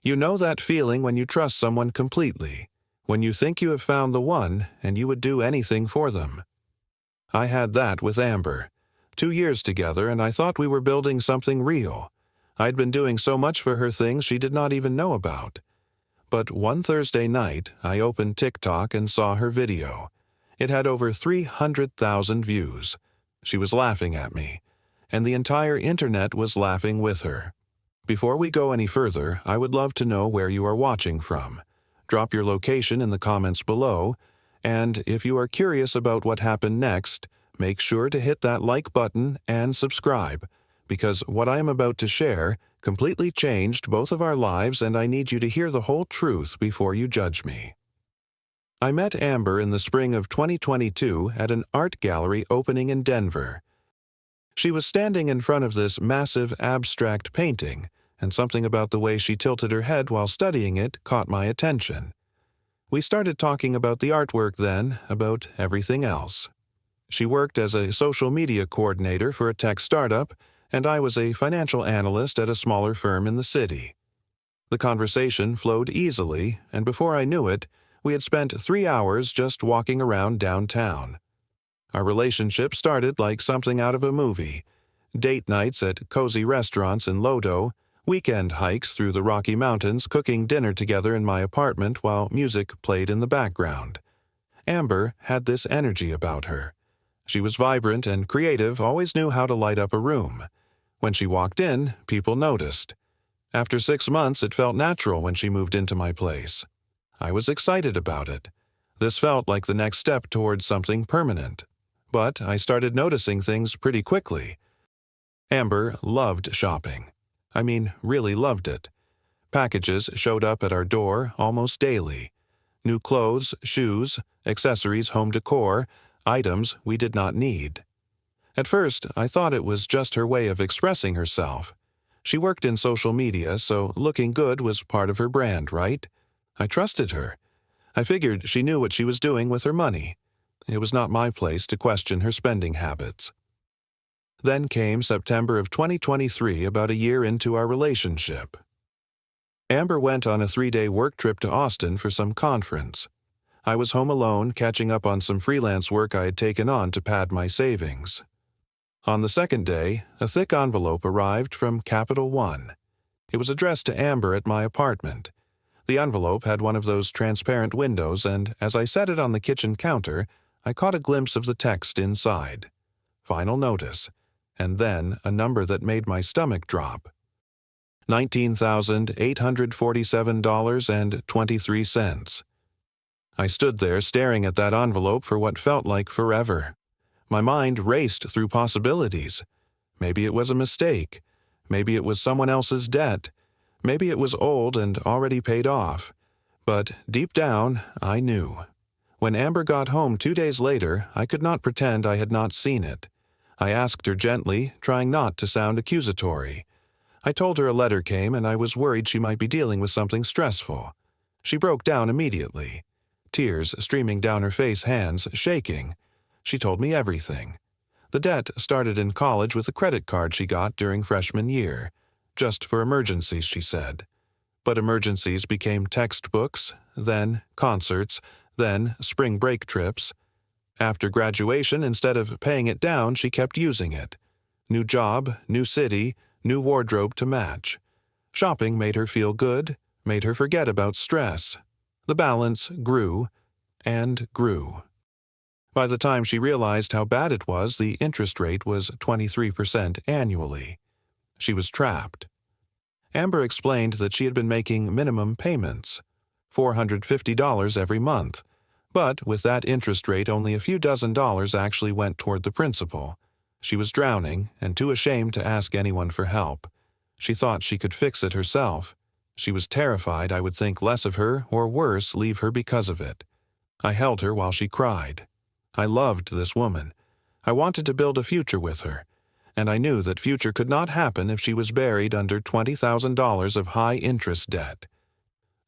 You know that feeling when you trust someone completely, when you think you have found the one and you would do anything for them. I had that with Amber. 2 years together, and I thought we were building something real. I'd been doing so much for her, things she did not even know about. But one Thursday night, I opened TikTok and saw her video. It had over 300,000 views. She was laughing at me, and the entire internet was laughing with her. Before we go any further, I would love to know where you are watching from. Drop your location in the comments below, and if you are curious about what happened next, make sure to hit that like button and subscribe, because what I am about to share completely changed both of our lives, and I need you to hear the whole truth before you judge me. I met Amber in the spring of 2022 at an art gallery opening in Denver. She was standing in front of this massive abstract painting, and something about the way she tilted her head while studying it caught my attention. We started talking about the artwork then, about everything else. She worked as a social media coordinator for a tech startup, and I was a financial analyst at a smaller firm in the city. The conversation flowed easily, and before I knew it, we had spent 3 hours just walking around downtown. Our relationship started like something out of a movie. Date nights at cozy restaurants in Lodo, weekend hikes through the Rocky Mountains, cooking dinner together in my apartment while music played in the background. Amber had this energy about her. She was vibrant and creative, always knew how to light up a room. When she walked in, people noticed. After 6 months, it felt natural when she moved into my place. I was excited about it. This felt like the next step towards something permanent. But I started noticing things pretty quickly. Amber loved shopping. I mean, really loved it. Packages showed up at our door almost daily. New clothes, shoes, accessories, home decor, items we did not need. At first, I thought it was just her way of expressing herself. She worked in social media, so looking good was part of her brand, right? I trusted her. I figured she knew what she was doing with her money. It was not my place to question her spending habits. Then came September of 2023, about a year into our relationship. Amber went on a 3-day work trip to Austin for some conference. I was home alone, catching up on some freelance work I had taken on to pad my savings. On the second day, a thick envelope arrived from Capital One. It was addressed to Amber at my apartment. The envelope had one of those transparent windows, and as I set it on the kitchen counter, I caught a glimpse of the text inside. Final notice, and then a number that made my stomach drop. $19,847.23. I stood there staring at that envelope for what felt like forever. My mind raced through possibilities. Maybe it was a mistake. Maybe it was someone else's debt. Maybe it was old and already paid off. But deep down, I knew. When Amber got home 2 days later, I could not pretend I had not seen it. I asked her gently, trying not to sound accusatory. I told her a letter came and I was worried she might be dealing with something stressful. She broke down immediately. Tears streaming down her face, hands shaking. She told me everything. The debt started in college with a credit card she got during freshman year. Just for emergencies, she said. But emergencies became textbooks, then concerts, then spring break trips. After graduation, instead of paying it down, she kept using it. New job, new city, new wardrobe to match. Shopping made her feel good, made her forget about stress. The balance grew and grew. By the time she realized how bad it was, the interest rate was 23% annually. She was trapped. Amber explained that she had been making minimum payments, $450 every month, but with that interest rate only a few dozen dollars actually went toward the principal. She was drowning and too ashamed to ask anyone for help. She thought she could fix it herself. She was terrified I would think less of her or worse, leave her because of it. I held her while she cried. I loved this woman. I wanted to build a future with her, and I knew that future could not happen if she was buried under $20,000 of high-interest debt.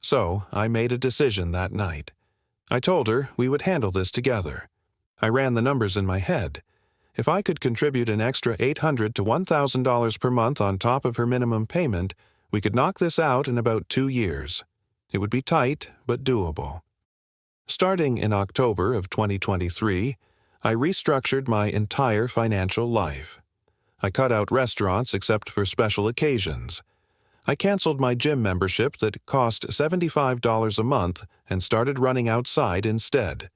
So I made a decision that night. I told her we would handle this together. I ran the numbers in my head. If I could contribute an extra $800 to $1,000 per month on top of her minimum payment, We could knock this out in about 2 years. It would be tight, but doable. Starting in October of 2023, I restructured my entire financial life. I cut out restaurants except for special occasions. I canceled my gym membership that cost $75 a month and started running outside instead.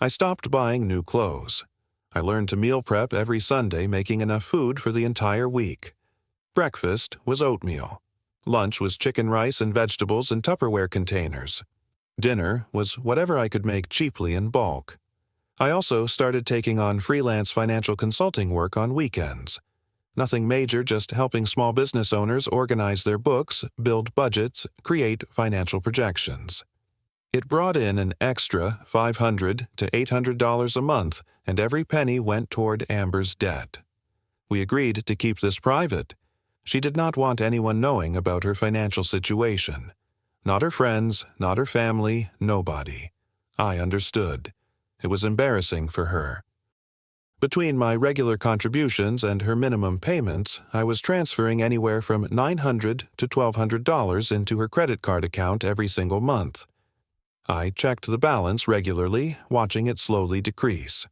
I stopped buying new clothes. I learned to meal prep every Sunday, making enough food for the entire week. Breakfast was oatmeal. Lunch was chicken rice and vegetables in Tupperware containers. Dinner was whatever I could make cheaply in bulk. I also started taking on freelance financial consulting work on weekends. Nothing major, just helping small business owners organize their books, build budgets, create financial projections. It brought in an extra $500 to $800 a month, and every penny went toward Amber's debt. We agreed to keep this private. She did not want anyone knowing about her financial situation. Not her friends, not her family, nobody. I understood. It was embarrassing for her. Between my regular contributions and her minimum payments, I was transferring anywhere from $900 to $1,200 into her credit card account every single month. I checked the balance regularly, watching it slowly decrease.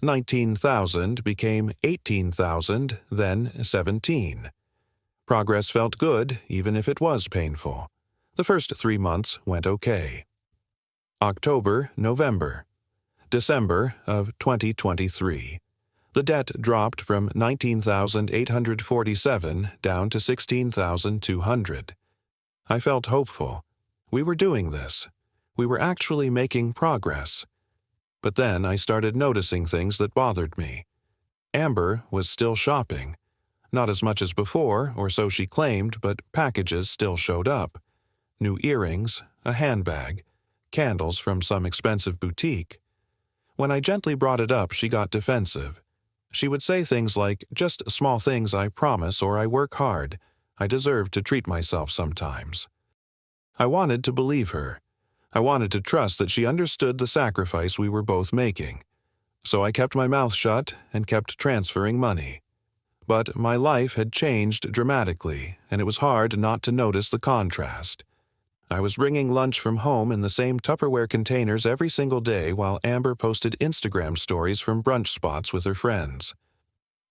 $19,000 became $18,000, then $17,000. Progress felt good, even if it was painful. The first 3 months went okay. October, November. December of 2023. The debt dropped from $19,847 down to $16,200. I felt hopeful. We were doing this. We were actually making progress. But then I started noticing things that bothered me. Amber was still shopping. Not as much as before, or so she claimed, but packages still showed up. New earrings, a handbag, candles from some expensive boutique. When I gently brought it up, she got defensive. She would say things like, "Just small things, I promise, or I work hard. I deserve to treat myself sometimes." I wanted to believe her. I wanted to trust that she understood the sacrifice we were both making. So I kept my mouth shut and kept transferring money. But my life had changed dramatically, and it was hard not to notice the contrast. I was bringing lunch from home in the same Tupperware containers every single day while Amber posted Instagram stories from brunch spots with her friends.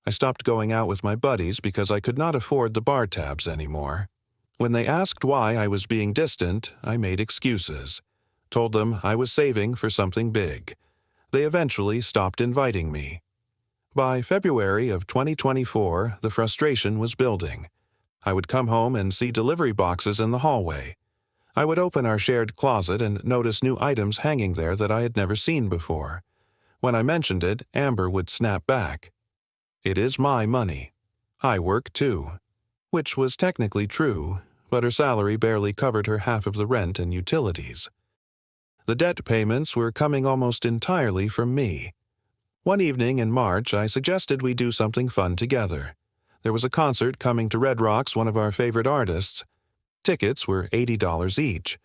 I stopped going out with my buddies because I could not afford the bar tabs anymore. When they asked why I was being distant, I made excuses. Told them I was saving for something big. They eventually stopped inviting me. By February of 2024, the frustration was building. I would come home and see delivery boxes in the hallway. I would open our shared closet and notice new items hanging there that I had never seen before. When I mentioned it, Amber would snap back. "It is my money. I work too." Which was technically true, but her salary barely covered her half of the rent and utilities. The debt payments were coming almost entirely from me. One evening in March, I suggested we do something fun together. There was a concert coming to Red Rocks, one of our favorite artists. Tickets were $80 each.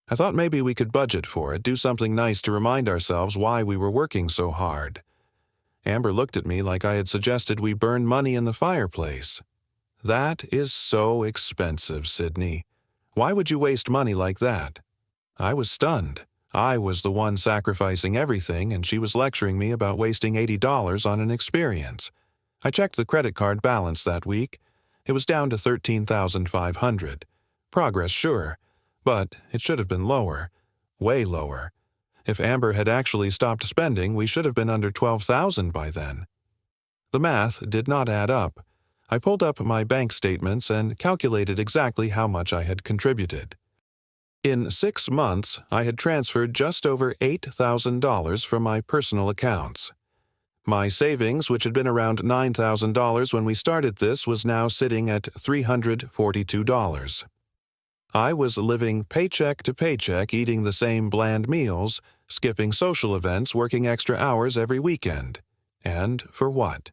I thought maybe we could budget for it, do something nice to remind ourselves why we were working so hard. Amber looked at me like I had suggested we burn money in the fireplace. "That is so expensive, Sydney. Why would you waste money like that?" I was stunned. I was the one sacrificing everything, and she was lecturing me about wasting $80 on an experience. I checked the credit card balance that week. It was down to $13,500. Progress, sure, but it should have been lower. Way lower. If Amber had actually stopped spending, we should have been under $12,000 by then. The math did not add up. I pulled up my bank statements and calculated exactly how much I had contributed. In 6 months, I had transferred just over $8,000 from my personal accounts. My savings, which had been around $9,000 when we started this, was now sitting at $342. I was living paycheck to paycheck, eating the same bland meals, skipping social events, working extra hours every weekend. And for what?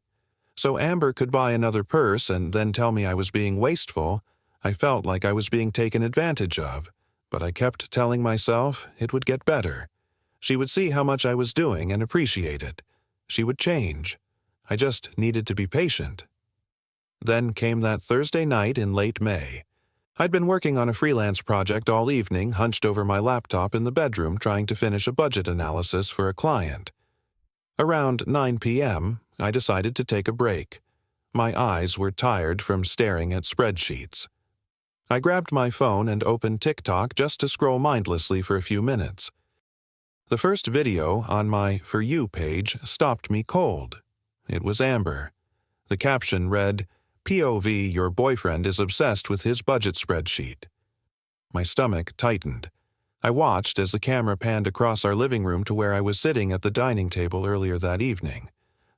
So Amber could buy another purse and then tell me I was being wasteful. I felt like I was being taken advantage of, but I kept telling myself it would get better. She would see how much I was doing and appreciate it. She would change. I just needed to be patient. Then came that Thursday night in late May. I'd been working on a freelance project all evening, hunched over my laptop in the bedroom trying to finish a budget analysis for a client. Around 9 p.m., I decided to take a break. My eyes were tired from staring at spreadsheets. I grabbed my phone and opened TikTok just to scroll mindlessly for a few minutes. The first video on my For You page stopped me cold. It was Amber. The caption read, "POV, your boyfriend is obsessed with his budget spreadsheet." My stomach tightened. I watched as the camera panned across our living room to where I was sitting at the dining table earlier that evening.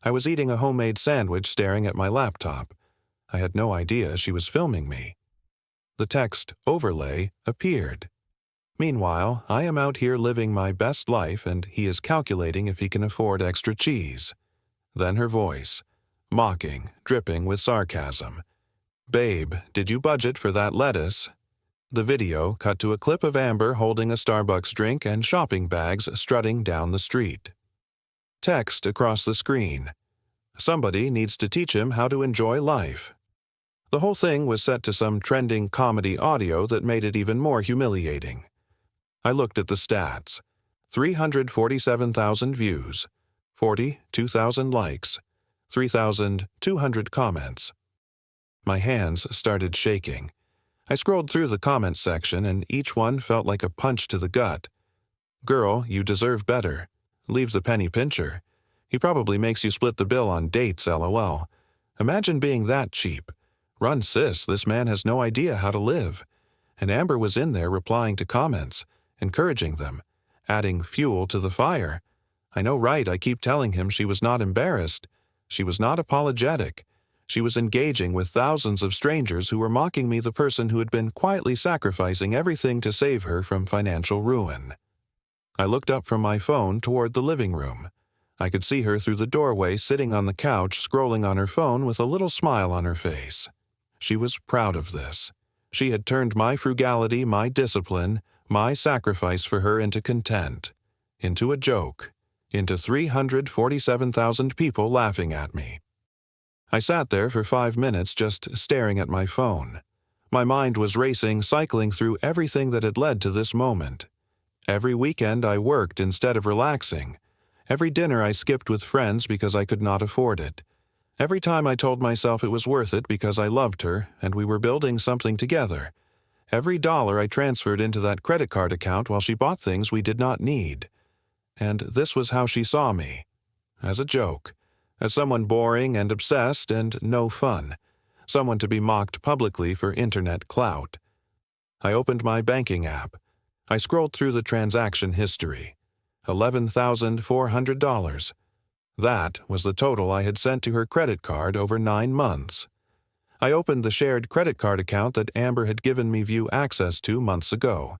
I was eating a homemade sandwich staring at my laptop. I had no idea she was filming me. The text overlay appeared. "Meanwhile, I am out here living my best life and he is calculating if he can afford extra cheese." Then her voice, mocking, dripping with sarcasm. "Babe, did you budget for that lettuce?" The video cut to a clip of Amber holding a Starbucks drink and shopping bags strutting down the street. Text across the screen. "Somebody needs to teach him how to enjoy life." The whole thing was set to some trending comedy audio that made it even more humiliating. I looked at the stats. 347,000 views, 42,000 likes, 3,200 comments. My hands started shaking. I scrolled through the comments section and each one felt like a punch to the gut. "Girl, you deserve better. Leave the penny pincher. He probably makes you split the bill on dates, LOL. Imagine being that cheap. Run sis, this man has no idea how to live." And Amber was in there replying to comments, encouraging them, adding fuel to the fire. I know, right? I keep telling him she was not embarrassed. She was not apologetic. She was engaging with thousands of strangers who were mocking me, the person who had been quietly sacrificing everything to save her from financial ruin. I looked up from my phone toward the living room. I could see her through the doorway sitting on the couch scrolling on her phone with a little smile on her face. She was proud of this. She had turned my frugality, my discipline, my sacrifice for her into content, into a joke, into 347,000 people laughing at me. I sat there for 5 minutes just staring at my phone. My mind was racing, cycling through everything that had led to this moment. Every weekend I worked instead of relaxing. Every dinner I skipped with friends because I could not afford it. Every time I told myself it was worth it because I loved her and we were building something together. Every dollar I transferred into that credit card account while she bought things we did not need. And this was how she saw me. As a joke. As someone boring and obsessed and no fun. Someone to be mocked publicly for internet clout. I opened my banking app. I scrolled through the transaction history. $11,400. That was the total I had sent to her credit card over 9 months. I opened the shared credit card account that Amber had given me view access to months ago.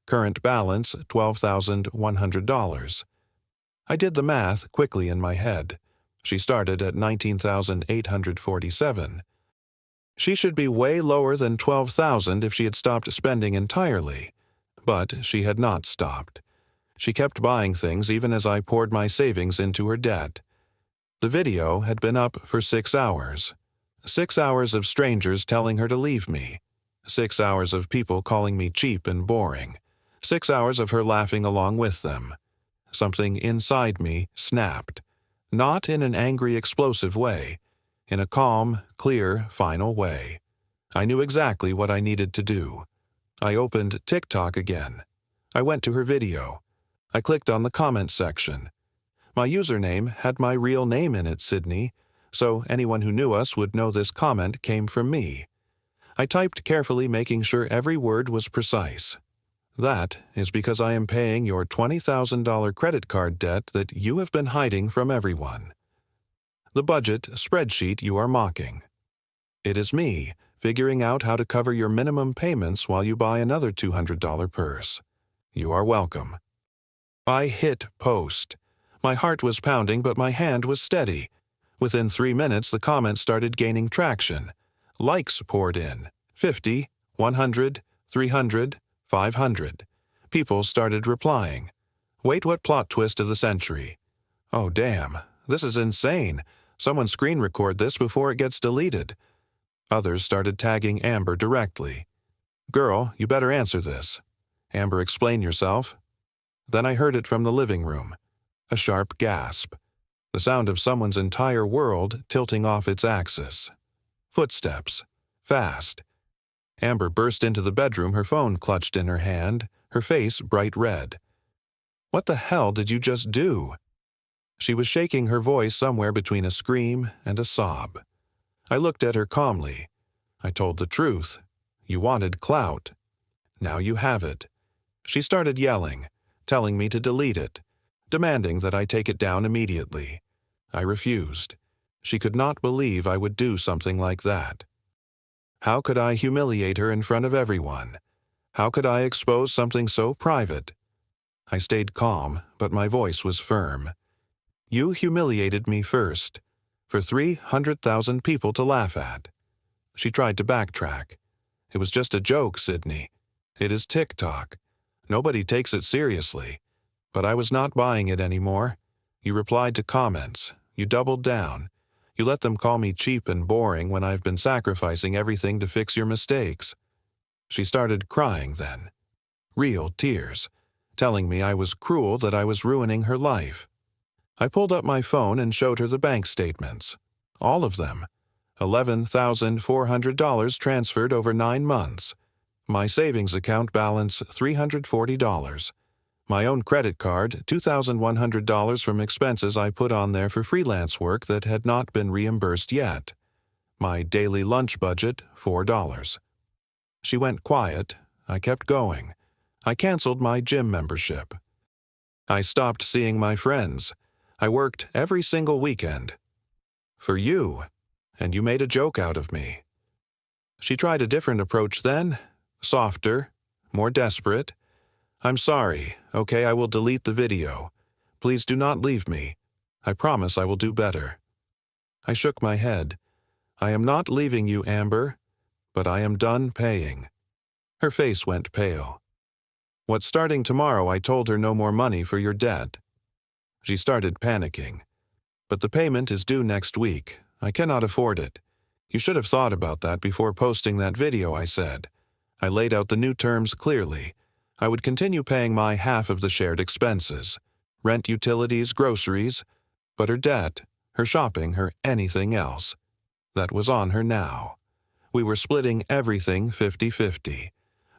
Current balance, $12,100. I did the math quickly in my head. She started at $19,847. She should be way lower than $12,000 if she had stopped spending entirely. But she had not stopped. She kept buying things even as I poured my savings into her debt. The video had been up for 6 hours. 6 hours of strangers telling her to leave me. 6 hours of people calling me cheap and boring. 6 hours of her laughing along with them. Something inside me snapped. Not in an angry, explosive way. In a calm, clear, final way. I knew exactly what I needed to do. I opened TikTok again. I went to her video. I clicked on the comments section. My username had my real name in it, Sydney, so anyone who knew us would know this comment came from me. I typed carefully, making sure every word was precise. "That is because I am paying your $20,000 credit card debt that you have been hiding from everyone. The budget spreadsheet you are mocking. It is me figuring out how to cover your minimum payments while you buy another $200 purse. You are welcome." I hit post. My heart was pounding, but my hand was steady. Within 3 minutes, the comments started gaining traction. Likes poured in. 50, 100, 300, 500. People started replying. Wait, what plot twist of the century? Oh, damn. This is insane. Someone screen record this before it gets deleted. Others started tagging Amber directly. "Girl, you better answer this. Amber, explain yourself." Then I heard it from the living room. A sharp gasp. The sound of someone's entire world tilting off its axis. Footsteps. Fast. Amber burst into the bedroom, her phone clutched in her hand, her face bright red. "What the hell did you just do?" She was shaking, her voice somewhere between a scream and a sob. I looked at her calmly. "I told the truth. You wanted clout. Now you have it." She started yelling, telling me to delete it, demanding that I take it down immediately. I refused. She could not believe I would do something like that. How could I humiliate her in front of everyone? How could I expose something so private? I stayed calm, but my voice was firm. "You humiliated me first, for 300,000 people to laugh at." She tried to backtrack. "It was just a joke, Sydney. It is TikTok. Nobody takes it seriously." But I was not buying it anymore. You replied to comments. You doubled down. You let them call me cheap and boring when I've been sacrificing everything to fix your mistakes. She started crying then. Real tears. Telling me I was cruel, that I was ruining her life. I pulled up my phone and showed her the bank statements. All of them. $11,400 transferred over 9 months. My savings account balance $340. My own credit card, $2,100 from expenses I put on there for freelance work that had not been reimbursed yet. My daily lunch budget, $4. She went quiet. I kept going. I canceled my gym membership. I stopped seeing my friends. I worked every single weekend. For you. And you made a joke out of me. She tried a different approach then. Softer. More desperate. "I'm sorry. Okay, I will delete the video. Please do not leave me. I promise I will do better." I shook my head. "I am not leaving you, Amber, but I am done paying." Her face went pale. "What, starting tomorrow I told her no more money for your debt." She started panicking. "But the payment is due next week. I cannot afford it. You should have thought about that before posting that video," I said. I laid out the new terms clearly. I would continue paying my half of the shared expenses. Rent, utilities, groceries. But her debt, her shopping, her anything else. That was on her now. We were splitting everything 50-50.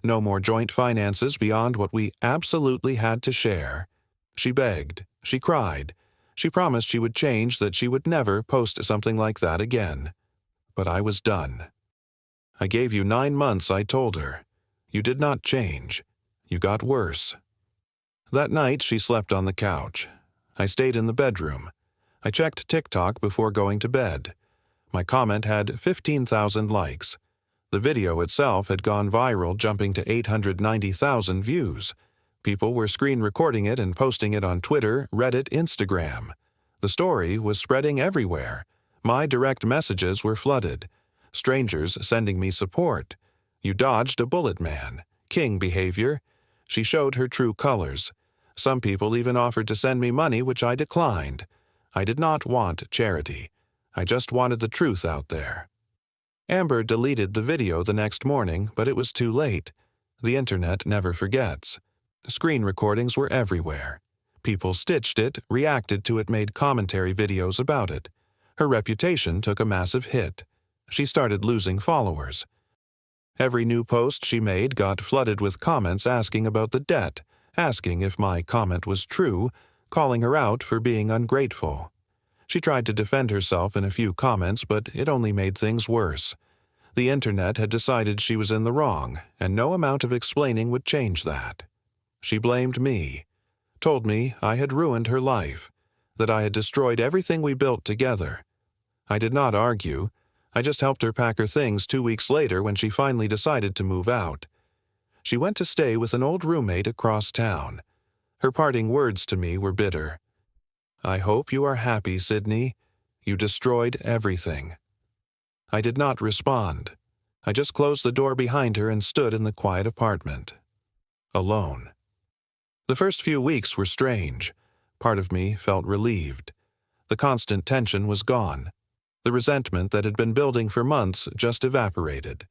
No more joint finances beyond what we absolutely had to share. She begged. She cried. She promised she would change, that she would never post something like that again. But I was done. "I gave you 9 months," I told her. "You did not change. You got worse." That night she slept on the couch. I stayed in the bedroom. I checked TikTok before going to bed. My comment had 15,000 likes. The video itself had gone viral, jumping to 890,000 views. People were screen recording it and posting it on Twitter, Reddit, Instagram. The story was spreading everywhere. My direct messages were flooded. Strangers sending me support. "You dodged a bullet, man. King behavior." She showed her true colors. Some people even offered to send me money, which I declined. I did not want charity. I just wanted the truth out there. Amber deleted the video the next morning, but it was too late. The internet never forgets. Screen recordings were everywhere. People stitched it, reacted to it, made commentary videos about it. Her reputation took a massive hit. She started losing followers. Every new post she made got flooded with comments asking about the debt, asking if my comment was true, calling her out for being ungrateful. She tried to defend herself in a few comments, but it only made things worse. The internet had decided she was in the wrong, and no amount of explaining would change that. She blamed me, told me I had ruined her life, that I had destroyed everything we built together. I did not argue. I just helped her pack her things 2 weeks later when she finally decided to move out. She went to stay with an old roommate across town. Her parting words to me were bitter. "I hope you are happy, Sydney. You destroyed everything." I did not respond. I just closed the door behind her and stood in the quiet apartment. Alone. The first few weeks were strange. Part of me felt relieved. The constant tension was gone. The resentment that had been building for months just evaporated.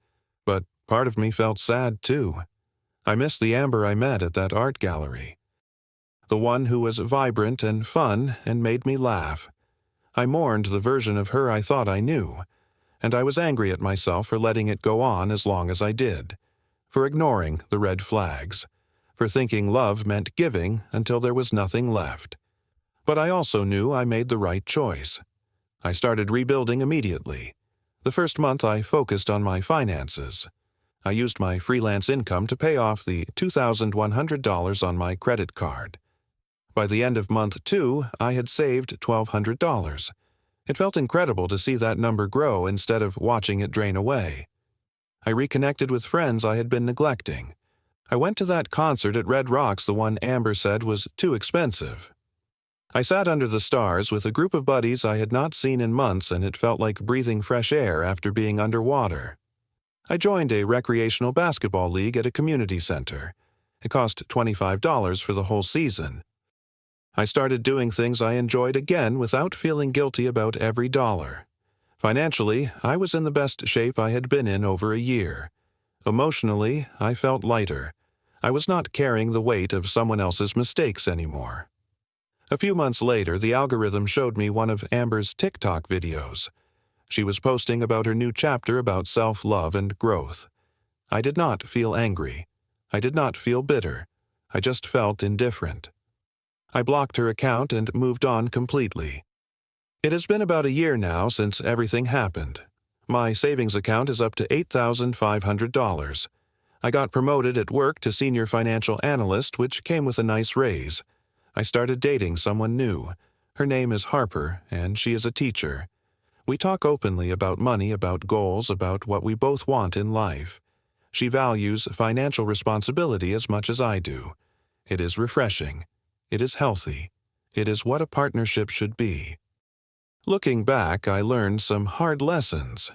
But Part of me felt sad, too. I missed the Amber I met at that art gallery. The one who was vibrant and fun and made me laugh. I mourned the version of her I thought I knew, and I was angry at myself for letting it go on as long as I did, for ignoring the red flags, for thinking love meant giving until there was nothing left. But I also knew I made the right choice. I started rebuilding immediately. The first month I focused on my finances. I used my freelance income to pay off the $2,100 on my credit card. By the end of month 2, I had saved $1,200. It felt incredible to see that number grow instead of watching it drain away. I reconnected with friends I had been neglecting. I went to that concert at Red Rocks, the one Amber said was too expensive. I sat under the stars with a group of buddies I had not seen in months, and it felt like breathing fresh air after being underwater. I joined a recreational basketball league at a community center. It cost $25 for the whole season. I started doing things I enjoyed again without feeling guilty about every dollar. Financially, I was in the best shape I had been in over a year. Emotionally, I felt lighter. I was not carrying the weight of someone else's mistakes anymore. A few months later, the algorithm showed me one of Amber's TikTok videos. She was posting about her new chapter about self-love and growth. I did not feel angry. I did not feel bitter. I just felt indifferent. I blocked her account and moved on completely. It has been about a year now since everything happened. My savings account is up to $8,500. I got promoted at work to senior financial analyst, which came with a nice raise. I started dating someone new. Her name is Harper, and she is a teacher. We talk openly about money, about goals, about what we both want in life. She values financial responsibility as much as I do. It is refreshing. It is healthy. It is what a partnership should be. Looking back, I learned some hard lessons.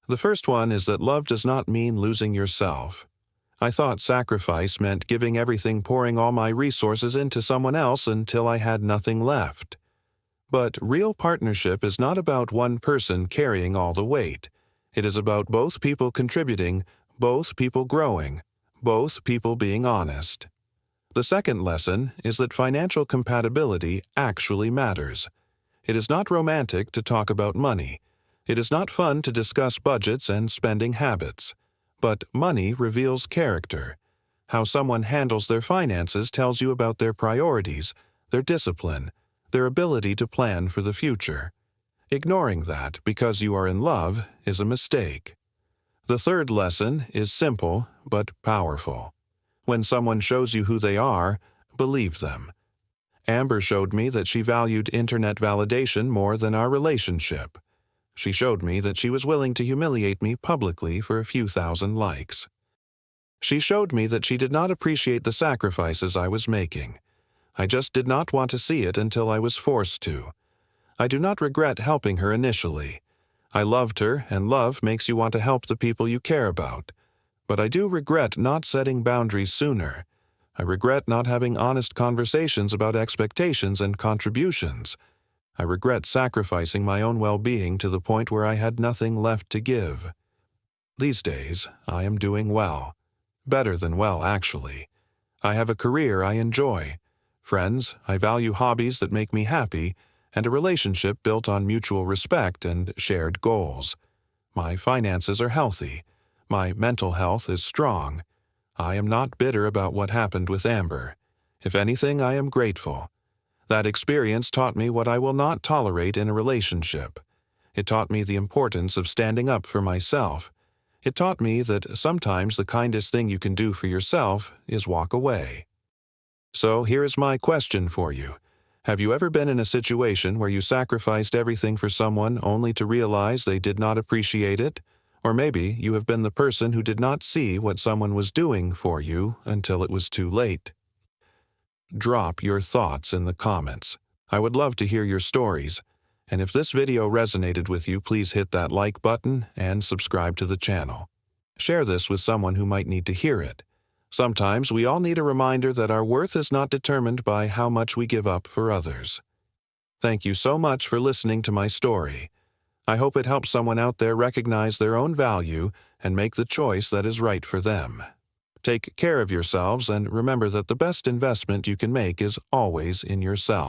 The first one is that love does not mean losing yourself. I thought sacrifice meant giving everything, pouring all my resources into someone else until I had nothing left. But real partnership is not about one person carrying all the weight. It is about both people contributing, both people growing, both people being honest. The second lesson is that financial compatibility actually matters. It is not romantic to talk about money. It is not fun to discuss budgets and spending habits. But money reveals character. How someone handles their finances tells you about their priorities, their discipline, their ability to plan for the future. Ignoring that because you are in love is a mistake. The third lesson is simple but powerful. When someone shows you who they are, believe them. Amber showed me that she valued internet validation more than our relationship. She showed me that she was willing to humiliate me publicly for a few thousand likes. She showed me that she did not appreciate the sacrifices I was making. I just did not want to see it until I was forced to. I do not regret helping her initially. I loved her, and love makes you want to help the people you care about. But I do regret not setting boundaries sooner. I regret not having honest conversations about expectations and contributions. I regret sacrificing my own well-being to the point where I had nothing left to give. These days, I am doing well. Better than well, actually. I have a career I enjoy. Friends, I value hobbies that make me happy, and a relationship built on mutual respect and shared goals. My finances are healthy. My mental health is strong. I am not bitter about what happened with Amber. If anything, I am grateful. That experience taught me what I will not tolerate in a relationship. It taught me the importance of standing up for myself. It taught me that sometimes the kindest thing you can do for yourself is walk away. So here is my question for you. Have you ever been in a situation where you sacrificed everything for someone only to realize they did not appreciate it? Or maybe you have been the person who did not see what someone was doing for you until it was too late. Drop your thoughts in the comments. I would love to hear your stories. And if this video resonated with you, please hit that like button and subscribe to the channel. Share this with someone who might need to hear it. Sometimes we all need a reminder that our worth is not determined by how much we give up for others. Thank you so much for listening to my story. I hope it helps someone out there recognize their own value and make the choice that is right for them. Take care of yourselves and remember that the best investment you can make is always in yourself.